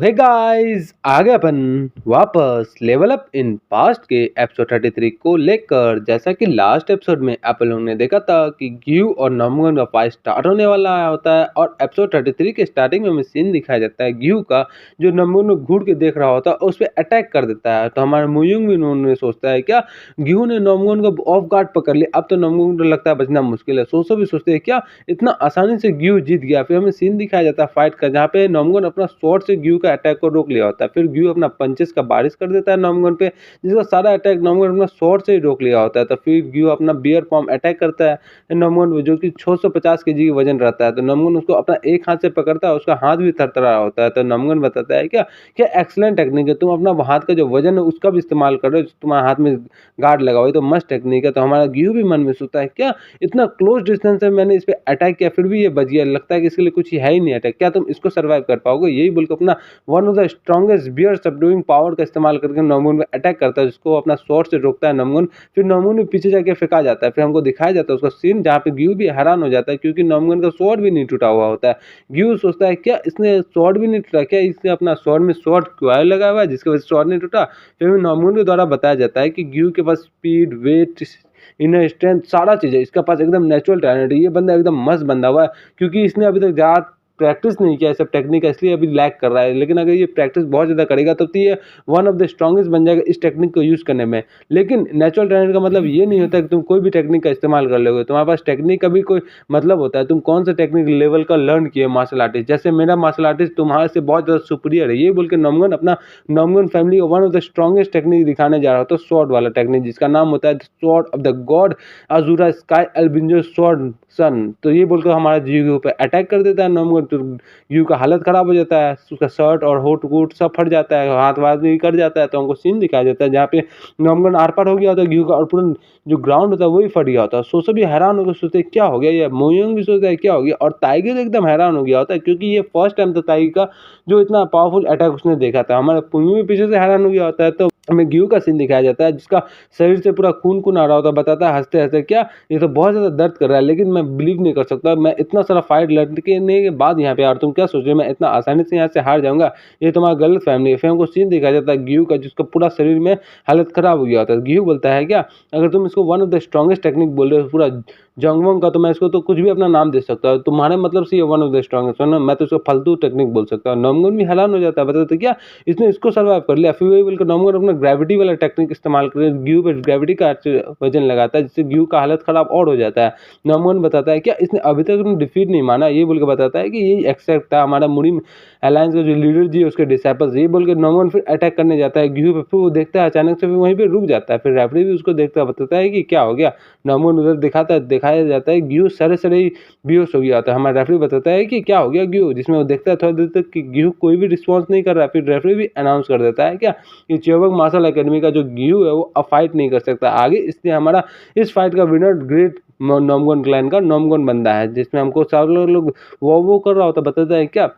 Hey guys, आ गए अपन वापस level up in past के एपिसोड 33 को लेकर। जैसा कि लास्ट एपिसोड में अपन लोगों ने देखा था कि ग्यू और नमगन का फाइट स्टार्ट होने वाला होता है और एपिसोड 33 के स्टार्टिंग में हमें सीन दिखाया जाता है ग्यू का, जो नमगन को घूर के देख रहा होता है उस पर अटैक कर देता है। तो हमारे मुयुंग भी उन्होंने सोचता है क्या ग्यू ने नमगन को ऑफ गार्ड पकड़ लिया, अब तो नमगन को लगता है बचना मुश्किल है। सोचो भी सोचते हैं क्या इतना आसानी से ग्यू जीत गया। फिर हमें सीन दिखाया जाता है फाइट का, जहाँ पे नमगन अपना स्वॉर्ड से ग्यू का अटैक को रोक लिया होता है। फिर ग्यू अपना पंचेस का बारिश कर देता है नमगन पे, जिसका सारा अटैक नमगन अपना स्वॉर्ड से ही रोक लिया होता है। तो फिर ग्यू अपना बियर फॉर्म अटैक करता है नमगन पे, जो कि 650 केजी की वजन रहता है। तो नमगन उसको अपना एक हाथ से पकड़ता है, उसका हाथ भी थरथरा रहा होता है। तो नमगन बताता है क्या क्या एक्सलेंट टेक्निक है, तुम अपना हाथ का जो वजन है उसका भी इस्तेमाल कर रहे हो, तुम्हारे हाथ में गार्ड लगा हुआ है, तो मस्त टेक्निक है। तो हमारा ग्यू भी मन में सोचता है क्या इतना क्लोज डिस्टेंस से मैंने इस पे अटैक किया फिर भी ये बच गया, लगता है कि इसके लिए कुछ है ही नहीं अटैक, क्या तुम इसको सर्वाइव कर पाओगे? यही बोलकर अपना one of the strongest bear subduing power का इस्तेमाल करके नमगन पे अटैक करता है, जिसको अपना स्वॉर्ड से रोकता है नमगन। फिर नमगन भी पीछे जाके फेंका जाता है। फिर हमको दिखाया जाता है उसका सीन, जहाँ पे ग्यू भी हैरान हो जाता है क्योंकि नमगन का स्वॉर्ड भी नहीं टूटा हुआ होता है। ग्यू सोचता है क्या इसने स्वॉर्ड भी नहीं टूटा, क्या इसने अपना स्वॉर्ड में स्वॉर्ड क्यों लगा हुआ है जिसकी वजह से स्वॉर्ड नहीं टूटा? फिर नमगन के द्वारा बताया जाता है कि ग्यू के पास स्पीड, वेट, इनर स्ट्रेंथ सारा चीज़ है, इसका पास एकदम नेचुरल टैलेंट है। ये बंदा एकदम मस्त बंदा हुआ है क्योंकि इसने अभी तक ज़्यादा प्रैक्टिस नहीं किया है सब टेक्निक का, इसलिए अभी लैग कर रहा है। लेकिन अगर ये प्रैक्टिस बहुत ज़्यादा करेगा तो ये वन ऑफ द स्ट्रॉन्गेस्ट बन जाएगा इस टेक्निक को यूज़ करने में। लेकिन नेचुरल टैलेंट का मतलब ये नहीं होता कि तुम कोई भी टेक्निक का इस्तेमाल कर लोगे, तुम्हारे पास टेक्निक का भी कोई मतलब होता है, तुम कौन सा टेक्निक लेवल का लर्न किए मार्शल आर्टिस्ट। जैसे मेरा मार्शल आर्टिस्ट तुम्हारे से बहुत ज़्यादा सुपीरियर है, ये बोल के नमगन अपना नमगन फैमिली का one of the strongest technique दिखाने जा रहा होता है, स्वॉर्ड वाला टेक्निक, जिसका नाम होता है sword of the god Azura sky Albinjo sword sun. तो ये बोलकर हमारा जीव पे अटैक कर देता है नमगन। तो जीव का हालत खराब हो जाता है, उसका शर्ट और होट वोट सब फट जाता है, हाथ वाथ भी कट जाता है। तो हमको सीन दिखाया जाता है जहाँ पे नमगन आर पार हो गया होता है जीव का, और पूरा जो ग्राउंड होता है वही फट गया होता है। सोचो भी हैरान होकर सोचते क्या हो गया, ये मोयंग भी सोचता है क्या हो गया, और टाइगर एकदम हैरान हो गया होता है क्योंकि ये फर्स्ट टाइम था टाइगर का जो इतना पावरफुल अटैक उसने देखा था। हमारा पुंगी भी पीछे से हैरान हो गया होता है। तो हमें ग्यू का सीन दिखाया जाता है जिसका शरीर से पूरा खून खून आ रहा होता है, बताता है हंसते हंसते क्या ये तो बहुत ज़्यादा दर्द कर रहा है, लेकिन मैं बिलीव नहीं कर सकता, मैं इतना सारा फाइट लड़ने के बाद यहाँ पे, और तुम क्या सोच रहे हो मैं इतना आसानी से यहाँ से हार जाऊंगा, ये तुम्हारा गलत फैमिली है। फिर हमको सीन दिखाया जाता है ग्यू का जिसका पूरा शरीर में हालत खराब हो गया होता है। ग्यू बोलता है क्या अगर तुम इसको one of the strongest technique बोल रहे हो पूरा जंगवंग का, तो मैं इसको तो कुछ भी अपना नाम दे सकता हूँ, तुम्हारे मतलब से ये वन ऑफ द स्ट्रॉन्गेस्ट है ना, मैं तो इसको फालतू टेक्निक बोल सकता हूँ। नमगन भी हैरान हो जाता है, बताते क्या इसने इसको सर्वाइव कर लिया। फिर वही बोलकर नमगन अपना ग्रेविटी वाला टेक्निक इस्तेमाल करके ग्यू पे ग्रेविटी का वजन लगाता है, जिससे ग्यू का हालत खराब और हो जाता है। नमगन बताता है क्या इसने अभी तक डिफीट नहीं माना, ये बोल के बताता है कि यही एक्सेप्ट था हमारा मुड़ी अलायंस का जो लीडर जी उसके डिसाइपल्स, ये बोल के नमगन फिर अटैक करने जाता है ग्यू पे। फिर वो देखता है अचानक से, फिर वहीं पे रुक जाता है। फिर रेफरी भी उसको देखता है, बताता है कि क्या हो गया। नमगन उधर दिखाया जाता है ग्यू सरे सरे ही बेहोश हो गया होता है। हमारा रेफरी बताता है कि क्या हो गया ग्यू, जिसमें वो देखता है थोड़ी देर तक कि ग्यू कोई भी रिस्पॉन्स नहीं कर रहा है। फिर रेफरी भी अनाउंस कर देता है क्या कि चियोबक मार्शल एकेडमी का जो ग्यू है वो अब फाइट नहीं कर सकता आगे, इसलिए हमारा इस फाइट का विनर ग्रेट नमगन क्लैन का नमगन बंदा है। जिसमें हमको सारे लोग वो कर रहा होता, बताता है क्या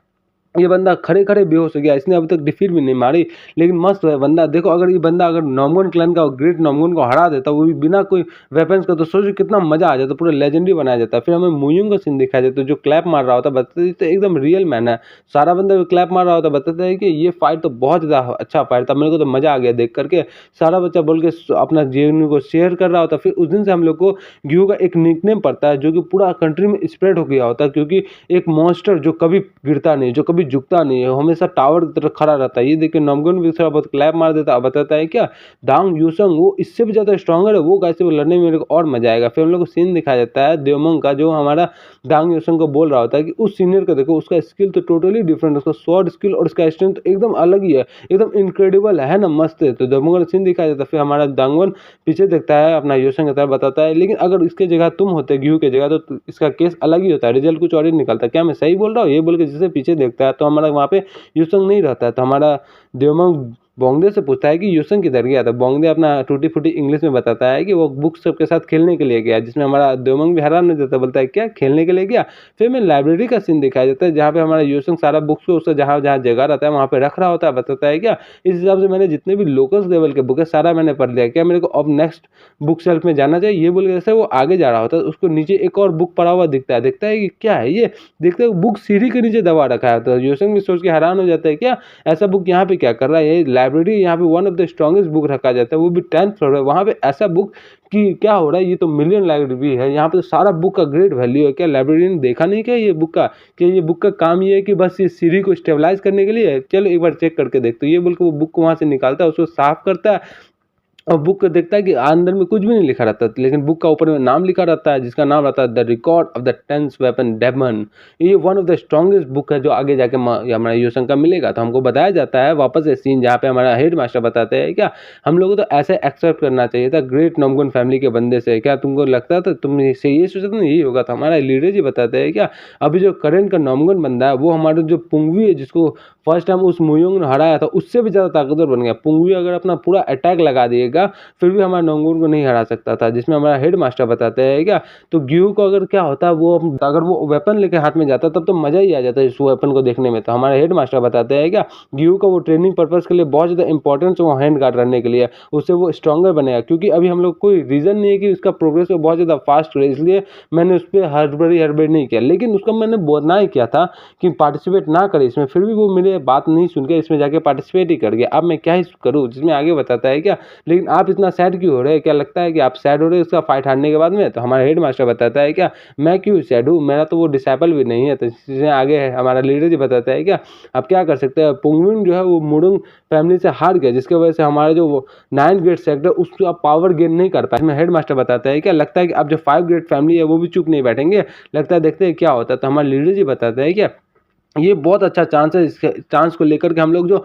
ये बंदा खड़े खड़े बेहोश हो गया, इसने अभी तक डिफीट भी नहीं मारी, लेकिन मस्त है बंदा। देखो अगर ये बंदा अगर नमगन क्लैन का ग्रेट नमगन को हरा देता वो भी बिना कोई वेपन्स का, तो सोचो कितना मजा आ जाता, पूरा लेजेंडरी बनाया जाता। फिर हमें मुयुंग का सीन दिखाया जाता है जो क्लैप मार रहा होता, बताते तो एकदम रियल मैन है, सारा बंदा क्लैप मार रहा होता, बताता है कि ये फाइट तो बहुत ज़्यादा अच्छा फाइट था, मेरे को तो मजा आ गया देख करके। सारा बच्चा बोल के अपना जीवन को शेयर कर रहा होता। फिर उस दिन से हम लोग को ग्यू का एक निकनेम पड़ता है जो कि पूरा कंट्री में स्प्रेड हो गया होता है, क्योंकि एक मॉन्स्टर जो कभी गिरता नहीं, जो कभी झुकता नहीं है, हमेशा टावर की तरह खड़ा रहता है। ये देखिए नमगन भी थोड़ा बहुत क्लैप मार देता है, बताता है क्या दांग यूसंग वो इससे भी ज़्यादा स्ट्रॉन्गर है, वो कैसे वो लड़ने में मेरे को और मजा आएगा। फिर हम लोग को सीन दिखाया जाता है देवमंग का, जो हमारा दांग यूसंग को बोल रहा होता है कि उस सीनियर को देखो, उसका स्किल तो टोटली डिफरेंट है, उसका स्वॉर्ड स्किल और उसका स्ट्रेंथ तो एकदम अलग ही है, एकदम इनक्रेडिबल है ना, मस्त है। तो देवमंग का सीन दिखाया जाता है। फिर हमारा दांगवन पीछे देखता है अपना यूसंग की तरफ, बताता है लेकिन अगर इसके जगह तुम होते ग्यू की जगह तो इसका केस अलग ही होता है, रिजल्ट कुछ और ही निकलता है, क्या मैं सही बोल रहा हूँ? ये बोल के जिसे पीछे देखता है तो हमारा वहाँ पे यूसंग नहीं रहता है। तो हमारा देवमंग बोंगदे से पूछता है कि यूसन किधर गया? तो बोंगदे अपना टूटी-फूटी इंग्लिश में बताता है कि वो बुक सबके साथ खेलने के लिए गया, जिसमें हमारा दोमंग भी हैरान हो जाता है, बोलता है क्या खेलने के लिए गया? फिर हमें लाइब्रेरी का सीन दिखाया जाता है जहाँ पे हमारा यूसन सारा बुक्स को उसका जहाँ-जहाँ जगह रहता है वहाँ पे रख रहा होता है, बताता है क्या इस हिसाब से मैंने जितने भी लोकल्स लेवल के बुक है सारा मैंने पढ़ लिया, क्या मेरे को अब नेक्स्ट बुक शेल्फ में जाना चाहिए? ये बोल के जैसे वो आगे जा रहा होता है, उसको नीचे एक और बुक पड़ा हुआ दिखता है कि क्या है ये? देखता है बुक सीढ़ी के नीचे दबा रखा है, तो यूसन भी सोच के हैरान हो जाता है, क्या ऐसा बुक यहाँ पे क्या कर रहा है? ये लाइब्रेरी यहाँ पे one of the strongest book रखा जाता है, वो भी 10th फ्लोर पे, वहाँ पे ऐसा बुक कि क्या हो रहा है? ये तो मिलियन लाइब्रेरी है, यहाँ पे तो सारा बुक का ग्रेट वैल्यू है, क्या लाइब्रेरियन ने देखा नहीं क्या ये बुक का? कि ये बुक का काम ये है कि बस ये सीढ़ी को स्टेबलाइज करने के लिए है, चलो एक बार चेक करके देखते हैं। ये बोल के वो बुक को वहाँ से निकालता है, उसको साफ करता है और बुक को देखता है कि अंदर में कुछ भी नहीं लिखा रहता, लेकिन बुक का ऊपर में नाम लिखा रहता है, जिसका नाम रहता है the record of the 10th weapon demon. ये one of the strongest book है जो आगे जाके हमारा यूसन का मिलेगा। तो हमको बताया जाता है वापस से सीन जहाँ पे हमारा हेड मास्टर बताते हैं क्या हम लोगों को तो ऐसे एक्सेप्ट करना चाहिए था ग्रेट नॉमगन फैमिली के बंदे से, क्या तुमको लगता था तुम से ये सोचा था यही होगा? था हमारा लीडर जी बताते हैं क्या अभी जो करंट का नॉमगन बंदा है वो हमारा जो पुंगवी है, जिसको फर्स्ट टाइम उस मुयोंग ने हराया था, उससे भी ज़्यादा ताकतवर बन गया। पुंगवी अगर अपना पूरा अटैक लगा दिएगा फिर भी हमारा नोंगुन को नहीं हरा सकता था, जिसमें हमारा हेड मास्टर बताते हैं क्या तो ग्यू को अगर क्या होता वो अगर वो वेपन लेके हाथ में जाता तब तो मजा ही आ जाता है इस वेपन को देखने में। तो हमारा हेड मास्टर बताते हैं क्या ग्यू का वो ट्रेनिंग पर्पज के लिए बहुत ज़्यादा इंपॉर्टेंस वो हैंड गार्ड रखने के लिए, उससे वो स्ट्रॉन्गर बनेगा, क्योंकि अभी हम लोग कोई रीज़न नहीं है कि उसका प्रोग्रेस बहुत ज़्यादा फास्ट हो, इसलिए मैंने उस पर हड़बड़ी नहीं किया, लेकिन उसका मैंने बोलना ही किया था कि पार्टिसिपेट ना करे इसमें, फिर भी वो मेरे बात नहीं सुन के इसमें जाके पार्टिसिपेट ही कर गया। अब मैं क्या ही करूँ, जिसमें आगे बताता है क्या लेकिन आप इतना सैड क्यों हो रहे हैं? क्या लगता है कि आप सैड हो रहे हैं उसका फाइट हारने के बाद में? तो हमारा हेड मास्टर बताता है क्या मैं क्यों सैड हूँ, मेरा तो वो डिसाइपल भी नहीं है। तो इसमें आगे है हमारा लीडर जी बताता है क्या आप क्या कर सकते हैं, पुंगविन जो है वो मुडुंग फैमिली से हार गया, जिसकी वजह से हमारा जो 9 ग्रेड सेक्टर उसका पावर गेन नहीं कर पाए। इसमें हेड मास्टर बताता है क्या लगता है कि अब जो 5 ग्रेड फैमिली है वो भी चुप नहीं बैठेंगे, लगता है देखते हैं क्या होता है। तो हमारा लीडर जी बताता है क्या ये बहुत अच्छा चांस है, इस चांस को लेकर के हम लोग जो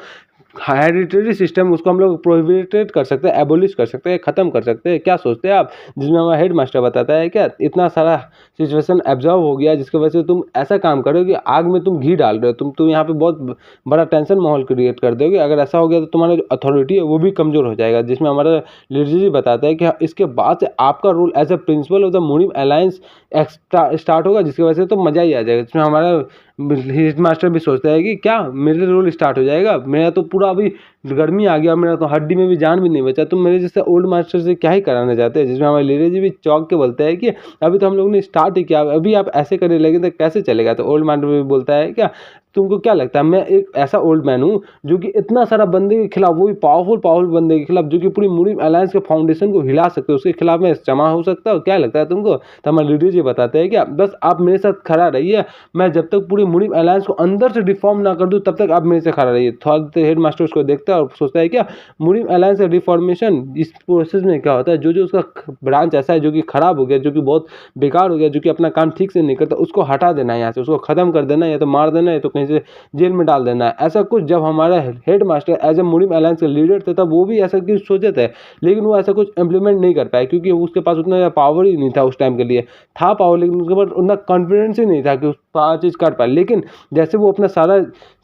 हेरिडिटरी सिस्टम उसको हम लोग प्रोहिबिटेड कर सकते हैं, एबोलिश कर सकते हैं, खत्म कर सकते हैं, क्या सोचते हैं आप? जिसमें हमारा हेड मास्टर बताता है क्या इतना सारा सिचुएशन एब्जॉर्व हो गया जिसकी वजह से तुम ऐसा काम करो कि आग में तुम घी डाल रहे हो, तुम यहाँ पे बहुत बड़ा टेंशन माहौल क्रिएट कर दोगे, अगर ऐसा हो गया तो तुम्हारा जो अथॉरिटी है वो भी कमज़ोर हो जाएगा। जिसमें हमारा लीडर जी बताता है कि इसके बाद से आपका role as a principal of the मुनिम अलायंस स्टार्ट होगा, जिसकी वजह से तो मज़ा ही आ जाएगा। इसमें हमारा हेड मास्टर भी सोचता है कि क्या मेरे रोल स्टार्ट हो जाएगा, मेरा तो पूरा अभी गर्मी आ गया, मेरा तो हड्डी में भी जान भी नहीं बचा, तुम मेरे जैसे ओल्ड मास्टर से क्या ही कराना चाहते हैं? जिसमें हमारे लीडर जी भी चौंक के बोलते हैं कि अभी तो हम लोगों ने स्टार्ट ही किया, अभी आप ऐसे करने लगे तो कैसे चलेगा? तो ओल्ड मास्टर भी बोलता है क्या तुमको क्या लगता है मैं एक ऐसा ओल्ड मैन हूँ जो कि इतना सारा बंदे के खिलाफ, वो भी पावरफुल बंदे के खिलाफ जो कि पूरी मुनीम अलायंस के फाउंडेशन को हिला सकते हो, उसके खिलाफ मैं जमा हो सकता हूँ? क्या लगता है तुमको? तो हमारे लीडर जी बताते हैं क्या बस आप मेरे साथ खड़ा रहिए, मैं जब तक पूरी मुनीम अलायंस को अंदर से रिफॉर्म ना कर दूँ तब तक आप मेरे से खड़ा रहिए। थोड़ा हेड मास्टर उसको देखता है और सोचता है क्या मुनीम अलायंस का रिफॉर्मेशन इस प्रोसेस में क्या होता है, जो उसका ब्रांच ऐसा है जो कि खराब हो गया, जो कि बहुत बेकार हो गया, जो कि अपना काम ठीक से नहीं करता, उसको हटा देना है यहाँ से, उसको खत्म कर देना है, या तो मार देना है, या तो कहीं से जेल में डाल देना है। ऐसा कुछ जब हमारा हेड मास्टर एज ए मुनीम अलायंस के लीडर थे तब वो भी ऐसा कुछ सोचे थे, लेकिन वो ऐसा कुछ इम्प्लीमेंट नहीं कर पाए क्योंकि उसके पास उतना पावर ही नहीं था उस टाइम के लिए, था पावर लेकिन उसके पास उतना कॉन्फिडेंस ही नहीं था कि उस चीज़ कर पाए। लेकिन जैसे वो अपना सारा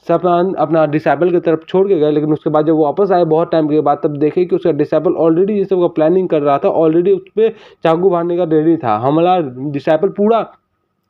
सामान अपना डिसेबल की तरफ छोड़ के गए, लेकिन उसके बाद जब वो वापस आए बहुत टाइम के बाद तब देखे कि उसका डिसेबल ऑलरेडी जिससे वो प्लानिंग कर रहा था ऑलरेडी उस पर चाकू मारने का रेडी था, हमारा डिसेबल पूरा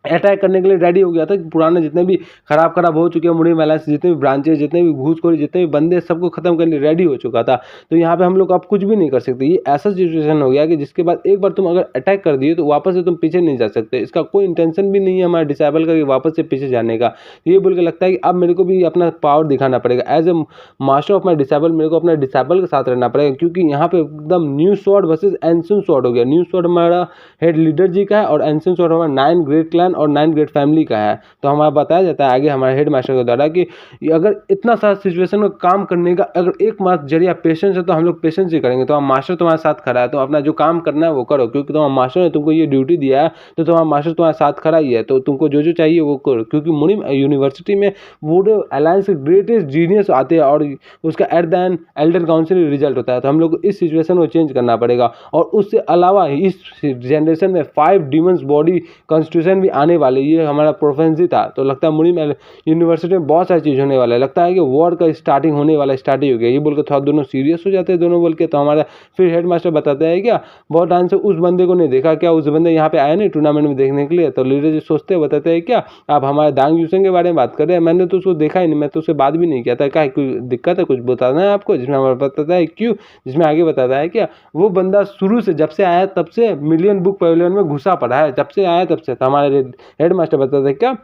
अटैक करने के लिए रेडी हो गया था। पुराने जितने भी खराब हो चुके हैं मुनीम अलायंस, जितने भी ब्रांचेस, जितने भी घूसखोरी, जितने भी बंदे, सबको खत्म करने रेडी हो चुका था। तो यहाँ पे हम लोग अब कुछ भी नहीं कर सकते, ये ऐसा सिचुएशन हो गया कि जिसके बाद एक बार तुम अगर अटैक कर दिए तो वापस से तुम पीछे नहीं जा सकते, इसका कोई इंटेंशन भी नहीं है हमारे डिसेबल का कि वापस से पीछे जाने का। ये बोल के लगता है कि अब मेरे को भी अपना पावर दिखाना पड़ेगा, as a master of my disable मेरे को अपना डिसेबल के साथ रहना पड़ेगा, क्योंकि यहाँ पे एकदम new sword versus ancient sword हो गया। न्यू स्वॉर्ड हमारा हेड लीडर जी का है और एंशिएंट स्वॉर्ड हमारा 9 ग्रेट क्लैन और 9 ग्रेट फैमिली का है। तो हमारा बताया जाता है आगे हमारे हेड मास्टर के द्वारा कि अगर इतना सारा सिचुएशन में काम करने का अगर एकमात्र जरिया पेशेंस है तो हम लोग पेशेंस ही करेंगे। तो हम मास्टर तुम्हारे साथ खड़ा है, तो अपना जो काम करना है वो करो, क्योंकि तुम्हारा मास्टर ने तुमको ये ड्यूटी दिया है, तो तुम्हारा मास्टर तुम्हारे साथ खड़ा ही है, तो तुमको जो चाहिए वो करो। क्योंकि मुनीम यूनिवर्सिटी में वुड अलायंस के ग्रेटेस्ट जीनियस आते हैं और उसका at the end Elder council result होता है। तो हम लोग इस सिचुएशन को चेंज करना पड़ेगा। और उससे अलावा इस जनरेशन में 5 डीमंस बॉडी कॉन्स्टिट्यूशन भी आने वाली, ये हमारा प्रोफेंसी था। तो लगता है मुनीम यूनिवर्सिटी में बहुत सारी चीज़ होने वाला है, लगता है कि वॉर का स्टार्टिंग होने वाला, स्टार्ट ही हो गया। ये बोल के थोड़ा दोनों सीरियस हो जाते हैं दोनों बोल के। तो हमारा फिर हेड मास्टर बताता है क्या बहुत टाइम से उस बंदे को नहीं देखा, क्या उस बंदे यहाँ पे आए नहीं टूर्नामेंट में देखने के लिए। तो लीडर जी सोचते हैं, बताते हैं क्या आप हमारे दांग यूसेंग के बारे में बात कर रहे हैं, मैंने तो उसको देखा ही नहीं, मैं तो उससे बात भी नहीं किया था, क्या कोई दिक्कत है, कुछ बताना है आपको। जिसमें हमारा बताता है क्यों, जिसमें आगे बताता है क्या वो बंदा शुरू से जब से आया तब से मिलियन बुक पवेलियन में घुसा पड़ा है, जब से आया तब से। तो हमारे हेड मास्टर बताते हैं क्या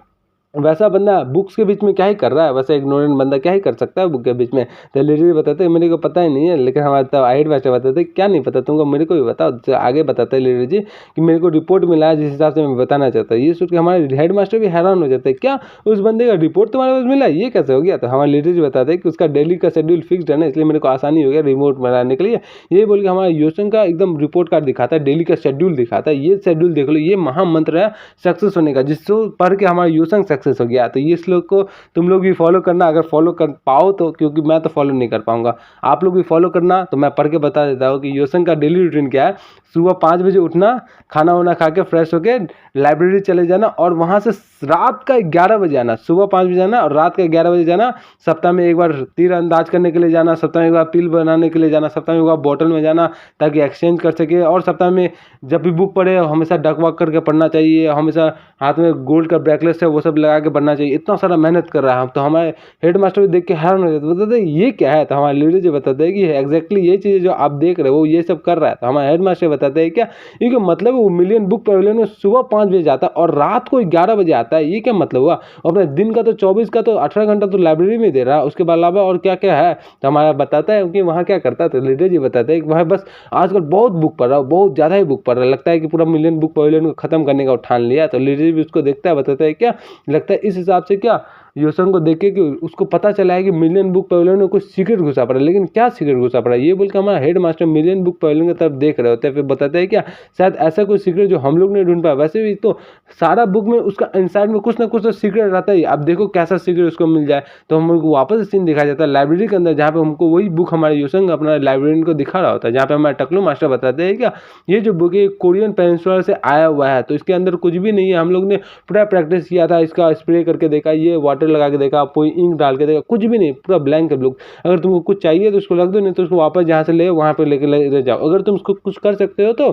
वैसा बंदा बुक्स के बीच में क्या ही कर रहा है, वैसा इग्नोरेंट बंदा क्या ही कर सकता है बुक के बीच में। तो लिटरली बताते हैं मेरे को पता ही नहीं है, लेकिन हमारे तब हेड मास्टर बताते हैं क्या नहीं पता तुमको, मेरे को भी बताओ। तो आगे बताते हैं लिटरली जी कि मेरे को रिपोर्ट मिला है जिस हिसाब से मैं बताना चाहता हूँ। ये सोच के हमारे हेड मास्टर भी हैरान हो जाते हैं, क्या उस बंदे का रिपोर्ट तुम्हारे पास मिला, ये कैसे हो गया। तो हमारे लिटरली बताते हैं कि उसका डेली का शेड्यूल फिक्सड है ना, इसलिए मेरे को आसानी हो गया रिमोट बनाने के लिए। ये बोल के हमारा योसन का एकदम रिपोर्ट कार्ड दिखाता है, डेली का शेड्यूल दिखाता है, ये शेड्यूल देख लो, ये महामंत्र है सक्सेस होने का, जिसको पढ़ के हमारा योसन सक्सेस हो गया। तो ये लोग को तुम लोग भी फॉलो करना, अगर फॉलो कर पाओ तो, क्योंकि मैं तो फॉलो नहीं कर पाऊंगा, आप लोग भी फॉलो करना। तो मैं पढ़ के बता देता हूँ कि योसन का डेली रूटीन क्या है। सुबह 5 बजे उठना, खाना वाना खा के फ्रेश होके लाइब्रेरी चले जाना, और वहाँ से रात का 11 बजे आना, सुबह 5 बजे जाना और रात का 11 बजे जाना। सप्ताह में एक बार तीर अंदाज करने के लिए जाना, सप्ताह में एक बार पील बनाने के लिए जाना, सप्ताह में एक बार बॉटल में जाना ताकि एक्सचेंज कर सके। और सप्ताह में जब भी बुक पढ़े हमेशा डक वक करके पढ़ना चाहिए, हमेशा हाथ में गोल्ड का ब्रेकलेस है वो सब लगा के पढ़ना चाहिए। इतना सारा मेहनत कर रहा है। तो हमारे हेड मास्टर भी देख के हैरान हो जाते, बताते ये क्या है। तो हमारे लीडर जी बताते हैं कि एग्जैक्टली ये चीज़ जो आप देख रहे हो वो ये सब कर रहा है। तो हमारे हेड मास्टर बताते हैं क्या ये मतलब वो मिलियन बुक पवेलियन में सुबह 5 बजे जाता है और रात को 11 बजे आता है, ये क्या मतलब हुआ। अपने दिन का तो 24 का तो 18 घंटा तो लाइब्रेरी में दे रहा है, उसके अलावा और क्या क्या है। तो हमारा बताता है कि वहाँ क्या करता है। तो लीडर जी बताते हैं कि वहाँ बस आजकल बहुत बुक पढ़ रहा है, बहुत ज़्यादा ही बुक पढ़ रहा है, लगता है कि पूरा मिलियन बुक पवेलियन को खत्म करने का उठान लिया। तो लीडर जी भी उसको देखता है, बताता है क्या लगता है इस हिसाब से क्या योसन को देख के कि उसको पता चला है कि मिलियन बुक पवेलियन में कुछ सीक्रेट घुसा पड़ा है। लेकिन क्या सीक्रेट घुसा पड़ा है ये बोल के हमारा head master million book pavilion की तरफ देख रहे होते हैं। फिर बताते हैं क्या शायद ऐसा कोई सीक्रेट जो हम लोग नहीं ढूंढ पाया। वैसे भी तो सारा बुक में उसका इनसाइड में कुछ ना कुछ तो सीक्रेट रहता है, अब देखो कैसा सीक्रेट उसको मिल जाए। तो हमको वापस सीन दिखाया जाता है लाइब्रेरी के अंदर, जहाँ पे हमको वही बुक हमारे योसन अपना लाइब्रेरियन को दिखा रहा होता है, जहाँ पे हमारे टकलू मास्टर बताते हैं क्या ये जो बुक है कोरियन पेनिनसुला से आया हुआ है, तो इसके अंदर कुछ भी नहीं है। हम लोग ने पूरा प्रैक्टिस किया था, इसका स्प्रे करके देखा, ये वाटर लगा के देखा, कोई इंक डाल के देखा, कुछ भी नहीं, पूरा ब्लैंक है बुक। अगर तुमको कुछ चाहिए तो उसको रख दो, नहीं तो उसको वापस जहाँ से ले वहाँ पे लेके ले जाओ। अगर तुम उसको कुछ कर सकते हो तो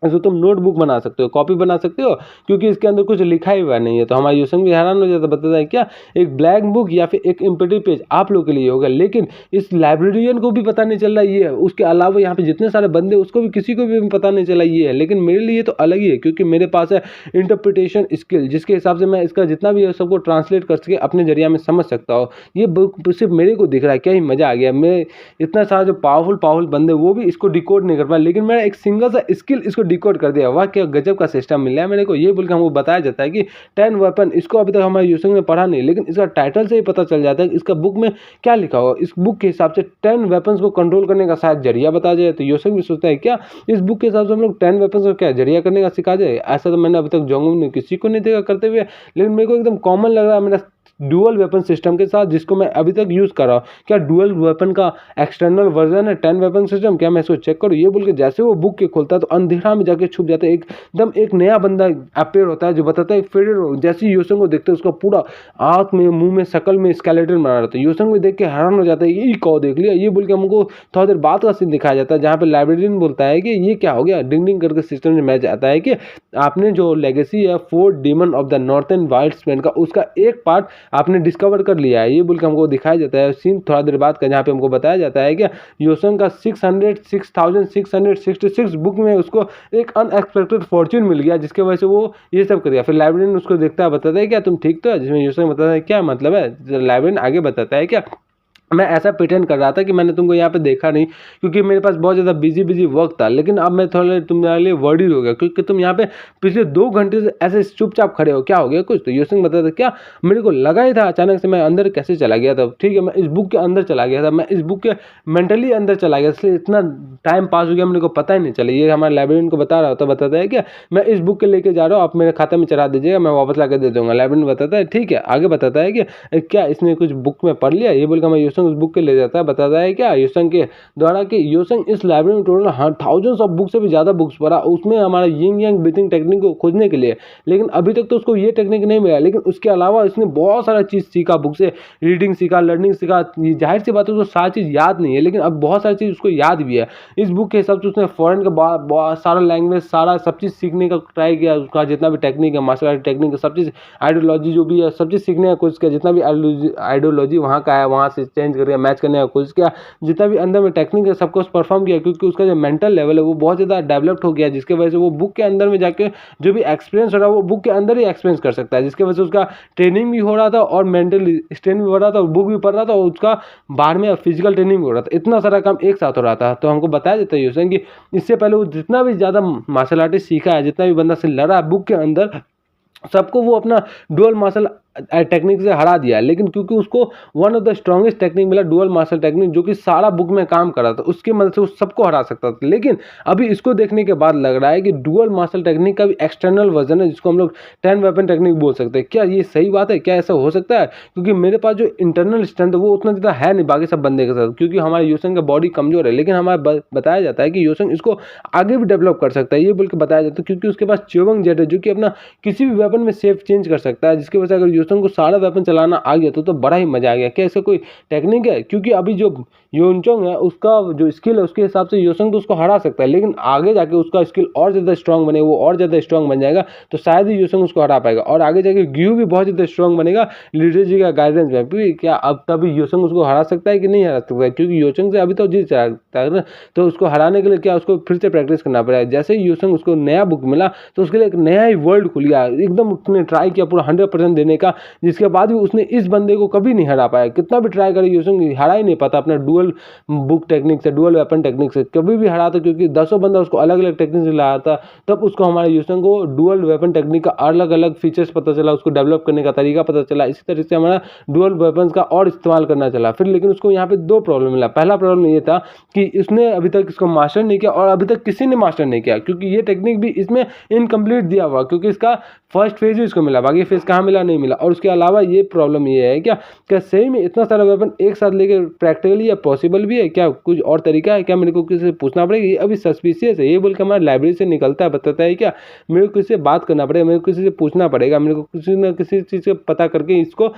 तुम नोटबुक बना सकते हो, कॉपी बना सकते हो, क्योंकि इसके अंदर कुछ लिखा ही हुआ नहीं है। तो हमारा यूसन भी हैरान हो जाता, बताता है क्या एक ब्लैक बुक या फिर एक इम्पेटिव पेज आप लोग के लिए होगा, लेकिन इस लाइब्रेरियन को भी पता नहीं चल रहा ये है, उसके अलावा यहाँ पे जितने सारे बंदे उसको भी किसी को भी पता नहीं चला ये है। लेकिन मेरे लिए तो अलग ही है, क्योंकि मेरे पास है इंटरप्रिटेशन स्किल, जिसके हिसाब से मैं इसका जितना भी है सबको ट्रांसलेट कर सके अपने जरिया में समझ सकता हूँ। ये बुक सिर्फ मेरे को दिख रहा है, क्या ही मजा आ गया। मैं इतना सारा जो पावरफुल बंदे वो भी इसको डिकोड नहीं कर पाए, लेकिन मेरा एक सिंगल सा स्किल इसको डिकोड कर दिया। वाह क्या गजब का सिस्टम मिल रहा है मेरे को। ये बोल के हमको बताया जाता है कि 10 वेपन, इसको अभी तक हमारे यूसन ने पढ़ा नहीं, लेकिन इसका टाइटल से ही पता चल जाता है कि इसका बुक में क्या लिखा होगा। इस बुक के हिसाब से 10 वेपन्स को कंट्रोल करने का शायद जरिया बता जाए। तो यूसन भी सोचता है क्या इस बुक के हिसाब से हम लोग 10 वेपन्स को क्या जरिया करने का सिखा जाए। ऐसा तो मैंने अभी तक जोंगुम ने किसी को नहीं देखा करते हुए, लेकिन मेरे को एकदम कॉमन लग रहा है मेरा डुअल वेपन सिस्टम के साथ, जिसको मैं अभी तक यूज़ कर रहा हूँ। क्या डुअल वेपन का एक्सटर्नल वर्जन है 10 वेपन सिस्टम, क्या मैं इसको चेक करूँ। ये बोल के जैसे वो बुक के खोलता है तो अंधेरा में जाके छुप जाता है, एकदम एक नया बंदा अपेयर होता है जो बताता है फिर जैसे ही योसन को देखते हैं उसका पूरा आँख में मुंह में शकल में स्केलेटन बना रहता है। योसन को देख के हैरान हो जाता है, ये कौ देख लिया। ये बोल के हमको थोड़ा देर बाद का सीन दिखाया जाता है, जहाँ पे लाइब्रेरियन बोलता है कि ये क्या हो गया, डिंग डिंग करके सिस्टम में मैच आता है कि आपने जो लेगेसी है 4 डीमन ऑफ द नॉर्थर्न वाइल्ड्समैन का, उसका एक पार्ट आपने डिस्कवर कर लिया है। ये बोल के हमको दिखाया जाता है सीन थोड़ा देर बाद का, जहाँ पे हमको बताया जाता है कि योसन का 6666 बुक में उसको एक अनएक्सपेक्टेड फॉर्च्यून मिल गया, जिसके वजह से वो ये सब कर गया। फिर लाइब्रेरियन उसको देखता है, बताता है क्या तुम ठीक तो है, जिसमें योसन बताता है क्या मतलब है। लाइब्रेरियन आगे बताता है क्या मैं ऐसा प्रिटेंड कर रहा था कि मैंने तुमको यहाँ पे देखा नहीं, क्योंकि मेरे पास बहुत ज़्यादा बिजी वर्क था, लेकिन अब मैं थोड़ा तुम्हारे लिए वर्डिड हो गया, क्योंकि तुम यहाँ पे पिछले 2 घंटे से ऐसे चुपचाप खड़े हो, क्या हो गया कुछ। तो योसन बताता क्या मेरे को लगा ही था अचानक से मैं अंदर कैसे चला गया था। ठीक है, मैं इस बुक के अंदर चला गया था, मैं इस बुक के मेंटली अंदर चला गया, इसलिए इतना टाइम पास हो गया मेरे को पता ही नहीं चला। ये हमारे लाइब्रेरियन को बता रहा होता, बताता है क्या मैं इस बुक के लेके जा रहा हूँ, आप मेरे खाते में चढ़ा दीजिएगा, मैं वापस ला के दे दूँगा। लाइब्रेरियन बताता है ठीक है। आगे बताता है कि क्या इसने कुछ बुक में पढ़ लिया। ये बोल के हमारे योसन योसेंग उस बुक के ले जाता है, बताता है क्या योसेंग के द्वारा कि योसेंग इस लाइब्रेरी में टोटल थाउजेंड्स ऑफ बुक से भी ज़्यादा बुक्स पढ़ा उसमें हमारा यिंग यांग ब्रीथिंग टेक्निक को खोजने के लिए, लेकिन अभी तक तो उसको ये टेक्निक नहीं मिला। लेकिन उसके अलावा इसने बहुत सारा चीज़ सीखा, बुक से रीडिंग सीखा, लर्निंग सीखा। जाहिर सी बात है उसको सारी चीज़ याद नहीं है, लेकिन अब बहुत सारी चीज़ उसको याद भी है। इस बुक के हिसाब से उसने फॉरेन का सारा लैंग्वेज सारा सब चीज़ सीखने का ट्राई किया। उसका जितना भी टेक्निक है, मार्शल आर्ट टेक्निक है, सब चीज़ आइडियोलॉजी जो भी है सब चीज़ सीखने का कोशिश किया। जितना भी आइडियोलॉजी वहाँ का है वहाँ से चेंज करके मैच करने का कोशिश किया। जितना भी अंदर में टेक्निक है सबको परफॉर्म किया, क्योंकि उसका जो मेंटल लेवल है वो बहुत ज़्यादा डेवलप्ड हो गया, जिसकी वजह से वो बुक के अंदर में जाके जो भी एक्सपीरियंस हो रहा है वो बुक के अंदर ही एक्सपीरियंस कर सकता है, जिसकी वजह से उसका ट्रेनिंग भी हो रहा था और मेंटल स्ट्रेन भी हो रहा था और बुक भी पढ़ रहा था और उसका बाहर में फिजिकल ट्रेनिंग भी हो रहा था। इतना सारा काम एक साथ हो रहा था। तो हमको बताया जाता है योसेंग कि इससे पहले वो जितना भी ज़्यादा मार्शल आर्टिस्ट सीखा है, जितना भी बंदा से लड़ा है बुक के अंदर, सबको वो अपना डुअल मार्शल टेक्निक से हरा दिया। लेकिन क्योंकि उसको one of the strongest technique मिला डुअल मार्शल टेक्निक, जो कि सारा बुक में काम कर रहा था, उसकी मदद से वो सबको हरा सकता था। लेकिन अभी इसको देखने के बाद लग रहा है कि डुअल मार्शल टेक्निक का भी एक्सटर्नल वर्जन है, जिसको हम लोग 10 वेपन टेक्निक बोल सकते हैं। क्या ये सही बात है? क्या ऐसा हो सकता है? क्योंकि मेरे पास जो इंटरनल स्ट्रेंथ है वो उतना ज़्यादा है नहीं बाकी सब बंदे के साथ, क्योंकि हमारे योसेंग का बॉडी कमजोर है। लेकिन हमारा बताया जाता है कि योसेंग इसको आगे भी डेवलप कर सकता है, ये बोल के बताया जाता है, क्योंकि उसके पास च्योवंग जेट है जो कि अपना किसी भी वेपन में सेफ चेंज कर सकता है, जिसकी वजह से अगर योसेंग को सारा वेपन चलाना आ गया तो बड़ा ही मजा आ गया। क्या ऐसा कोई टेक्निक है? क्योंकि अभी जो योनचोंग है उसका जो स्किल है उसके हिसाब से योसेंग तो उसको हरा सकता है, लेकिन आगे जाके उसका स्किल और ज़्यादा स्ट्रांग बने, वो और ज़्यादा स्ट्रांग बन जाएगा तो शायद ही योसेंग उसको हरा पाएगा। और आगे जाके ग्यू भी बहुत ज़्यादा स्ट्रांग बनेगा लीडर जी का गाइडेंस में भी। क्या अब तभी योसेंग उसको हरा सकता है कि नहीं हरा सकता है? क्योंकि योसेंग से अभी तो जीत सकता है ना, तो उसको हराने के लिए क्या उसको फिर से प्रैक्टिस करना पड़ेगा। जैसे ही योसेंग उसको नया बुक मिला तो उसके लिए एक नया ही वर्ल्ड खुल गया, एकदम उसने ट्राई किया पूरा 100% देने का, जिसके बाद भी उसने इस बंदे को कभी नहीं हरा पाया। कितना भी ट्राई करे योसेंग हरा ही नहीं पाता अपना डुअल बुक टेक्निक से, डुअल वेपन टेक्निक से कभी भी हरा था, क्योंकि 10 बंदा उसको अलग अलग टेक्निक से लाया था। तब उसको हमारे योसेंग को डुअल वेपन टेक्निक का अलग अलग फीचर्स पता चला, उसको डेवलप करने का तरीका पता चला। इसी तरह से हमारा डुअल वेपन्स का और इस्तेमाल करना चला फिर। लेकिन उसको यहाँ पे 2 प्रॉब्लम मिला। पहला प्रॉब्लम ये था कि उसने अभी तक इसको मास्टर नहीं किया और अभी तक किसी ने मास्टर नहीं किया, क्योंकि ये टेक्निक भी इसमें इनकम्प्लीट दिया हुआ, क्योंकि इसका फर्स्ट फेज ही इसको मिला, बाकी फेज कहाँ मिला? नहीं मिला। और उसके अलावा ये प्रॉब्लम ये है क्या सही में इतना सारा वेपन एक साथ लेके प्रैक्टिकली या पॉसिबल भी है क्या? कुछ और तरीका है क्या? मेरे को किसी से पूछना पड़ेगा। ये अभी सस्पिशियस है, ये बोल के हमारे लाइब्रेरी से निकलता है, बताता है क्या मेरे को किसी से बात करना पड़ेगा, मेरे को किसी से पूछना पड़ेगा, मेरे को किसी न किसी चीज़ से पता करके इसको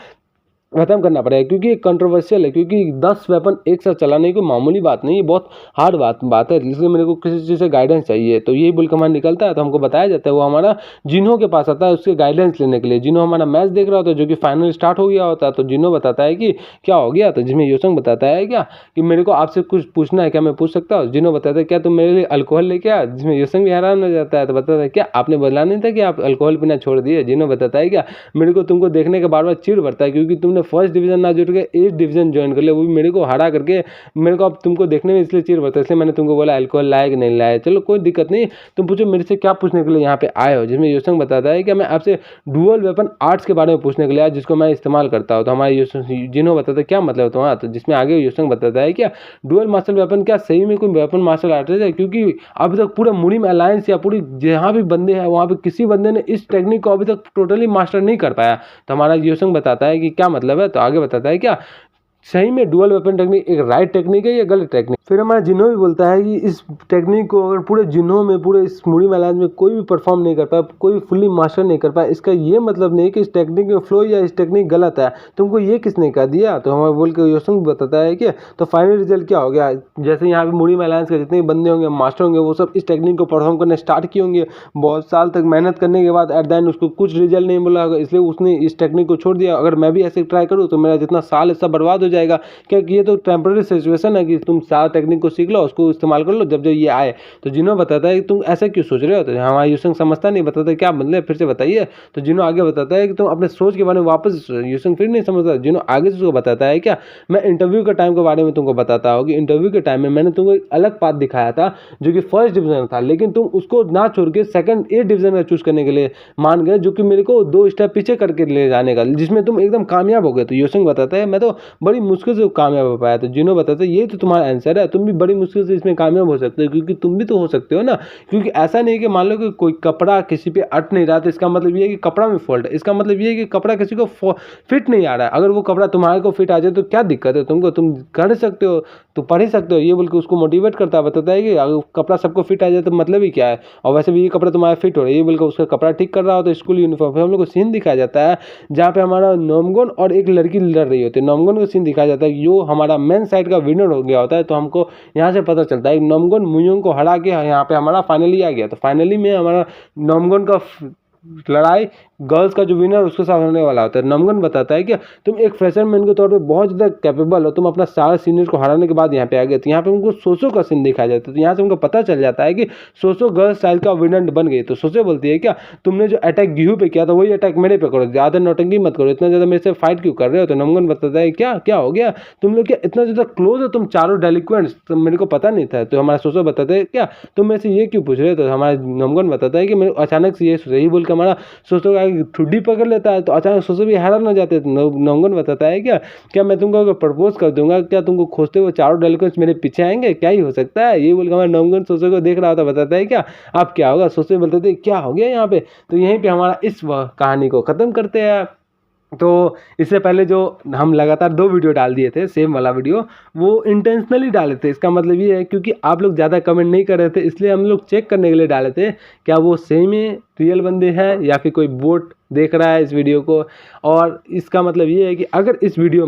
खत्म करना पड़ेगा, क्योंकि ये कंट्रोवर्शियल है। क्योंकि 10 वेपन एक साथ चलाने की मामूली बात नहीं है, बहुत हार्ड बात है। इसलिए मेरे को किसी चीज़ से गाइडेंस चाहिए। तो यही बोल के हमारा निकलता है, तो हमको बताया जाता है वो हमारा जिन्हो के पास आता है उसके गाइडेंस लेने के लिए। जिन्हो हमारा मैच देख रहा होता है, जो कि फाइनल स्टार्ट हो गया होता है, तो जिन्हो बताता है कि क्या हो गया, तो जिसमें योसेंग बताता है क्या कि मेरे को आपसे कुछ पूछना है, क्या मैं पूछ सकता हूँ? जिन्हो बताता है क्या तुम मेरे लिए अल्कोहल लेके आ, जिसमें योसेंग भी हैरान हो जाता है। तो बताता है क्या आपने बोला नहीं था कि आप अल्कोहल पीना छोड़ दिए? जिन्हो बताता है क्या मेरे को तुमको देखने के बार बार चिढ़ बढ़ता है, क्योंकि तुमने फर्स्ट डिवीजन ना जुट के 8 डिवीजन ज्वाइन कर लिया, वो भी मेरे को हरा करके। मेरे को अब तुमको देखने में इसलिए चिढ़ बढ़ता है, इसलिए मैंने तुमको बोला अल्कोहल लाया कि नहीं लाया। चलो कोई दिक्कत नहीं, तुम पूछो मेरे से क्या पूछने के लिए यहाँ पे आए हो? जिसमें योसेंग बताता है कि मैं आपसे डुअल वेपन आर्ट्स के बारे में पूछने के लिए आया, जिसको मैं इस्तेमाल करता हूँ। तो हमारे जिन्हों बताता है क्या मतलब तुम्हारा, तो जिसमें आगे योसेंग बताता है क्या डुअल मार्शल वेपन क्या सही में कोई वेपन मार्शल आर्टिस्ट है? क्योंकि अभी तक पूरा मुड़िम अलायंस या पूरी जहाँ भी बंदे हैं वहाँ पे किसी बंदे ने इस टेक्निक को अभी तक टोटली मास्टर नहीं कर पाया। तो हमारा योसेंग बताता है कि क्या मतलब है, तो आगे बताता है क्या सही में डुअल वेपन टेक्निक एक राइट टेक्निक है या गलत टेक्निक? फिर हमारा जिन्हो भी बोलता है कि इस टेक्निक को अगर पूरे जिन्हो में, पूरे इस मुड़ी मैलाज में कोई भी परफॉर्म नहीं कर पाया, कोई भी फुल्ली मास्टर नहीं कर पाया, इसका ये मतलब नहीं कि इस टेक्निक में फ्लो या इस टेक्निक गलत है। तुमको ये किसने कह दिया? तो हमें बोल के योसेंग बताता है कि तो फाइनल रिजल्ट क्या हो गया, जैसे यहाँ पे मुड़ी मैलाज के जितने बंदे होंगे मास्टर होंगे वो सब इस टेक्निक को परफॉर्म करने स्टार्ट किए होंगे। बहुत साल तक मेहनत करने के बाद एट द एंड उसको कुछ रिजल्ट नहीं मिला होगा, इसलिए उसने इस टेक्निक को छोड़ दिया। अगर मैं भी ऐसे ट्राई करूँ तो मेरा जितना साल है सब बर्बाद हो जाएगा। क्योंकि ये तो टेम्पररी सिचुएशन है कि तुम सारा टेक्निक को सीख लो, उसको इस्तेमाल कर लो जब जब ये आए। तो जिन्हों बताता है कि तुम ऐसा क्यों सोच रहे हो? तो हमारा योसेंग समझता नहीं, बताता क्या मतलब फिर से बताइए। तो जिन्हों आगे बताता है कि तुम अपने सोच के बारे में वापस, योसेंग फिर नहीं समझता। जिन्हों आगे से उसको बताता है क्या मैं इंटरव्यू के टाइम के बारे में तुमको बताता हूँ कि इंटरव्यू के टाइम में मैंने तुमको एक अलग पाथ दिखाया था जो कि फर्स्ट डिवीजन था, लेकिन तुम उसको ना छोड़ के सेकंड 8 डिवीजन में चूज करने के लिए मान गए, जो कि मेरे को 2 स्टेप पीछे करके ले जाने का, जिसमें तुम एकदम कामयाब हो गए। तो योसेंग बताता है मैं तो बड़ी मुश्किल से कामयाब हो पाया। तो जिनो बताते ये तो तुम्हारा आंसर है, तुम भी बड़ी मुश्किल से इसमें कामयाब हो सकते हो, क्योंकि तुम भी तो हो सकते हो ना। क्योंकि ऐसा नहीं है कि मान लो कि कोई कपड़ा किसी पे अट नहीं रहा, तो इसका मतलब ये है कि कपड़ा में फॉल्ट है। इसका मतलब ये है कि कपड़ा किसी को फिट नहीं आ रहा है। अगर वो कपड़ा तुम्हारे को फिट आ जाए तो क्या दिक्कत है तुमको, तुम कर सकते हो, तो पढ़ ही सकते हो। ये बोल के उसको मोटिवेट करता है, बताता है कि अगर कपड़ा सबको फिट आ जाए तो मतलब ही क्या है। और वैसे भी ये कपड़ा तुम्हारा फिट हो रहा है, ये बोल के उसका कपड़ा ठीक कर रहा हो। तो स्कूल यूनिफॉर्म पे हम लोग को सीन दिखाया जाता है जहाँ पे हमारा नॉमगन और एक लड़की लड़ रही होती है। नॉमगन का सीन दिखाया जाता है, जो हमारा मेन साइड का विनर हो गया होता है। तो हमको यहाँ से पता चलता है नॉमगन मुयोंग को हरा के यहाँ पे हमारा फाइनली आ गया। तो फाइनली में हमारा नॉमगन का लड़ाई गर्ल्स का जो विनर उसके साथ होने वाला होता है। नमगन बताता है कि तुम एक फ्रेशरमैन के तौर पे बहुत ज़्यादा कैपेबल हो, तुम अपना सारे सीनियर को हराने के बाद यहाँ पे आ गए। तो यहाँ पे उनको सोसो का सीन दिखाया जाता है। तो यहाँ से उनको पता चल जाता है कि सोसो गर्ल्स स्टाइल का विनर बन गई। तो सोसो बोलती है क्या तुमने जो अटैक गिहू पे किया था वही अटैक मेरे पे करो, ज़्यादा नौटंकी मत करो, इतना ज़्यादा मेरे से फाइट क्यों कर रहे हो। तो नमगन बताता है क्या क्या हो गया, तुम लोग क्या इतना ज़्यादा क्लोज हो, तुम चारों डेलिक्वेंट्स, तो मेरे को पता नहीं था। तो हमारा सोसो बताते हैं क्या तुम मेरे से ये क्यों पूछ रहे हो। तो हमारा नमगन बताता है कि मेरे अचानक से ये सोचा, ये बोल के हमारा सोचो का ठुड्डी पकड़ लेता है। तो अचानक सोचो भी हैरान हो जाते हैं। नमगन बताता है क्या क्या मैं तुमको अगर प्रपोज कर दूंगा, क्या तुमको खोजते हुए चारों डेलिकेट्स मेरे पीछे आएंगे, क्या ही हो सकता है। ये बोल के हमारा नमगन सोचो को देख रहा होता, बताता है क्या अब क्या होगा। सोचो बोलते थे क्या हो गया यहाँ पे। तो यहीं पे हमारा इस कहानी को ख़त्म करते हैं। तो इससे पहले जो हम लगातार 2 वीडियो डाल दिए थे सेम वाला वीडियो, वो इंटेंशनली डाले थे। इसका मतलब ये है क्योंकि आप लोग ज़्यादा कमेंट नहीं कर रहे थे, इसलिए हम लोग चेक करने के लिए डाले थे क्या वो सेम ही रियल बंदे हैं या फिर कोई बोट देख रहा है इस वीडियो को। और इसका मतलब ये है कि अगर इस वीडियो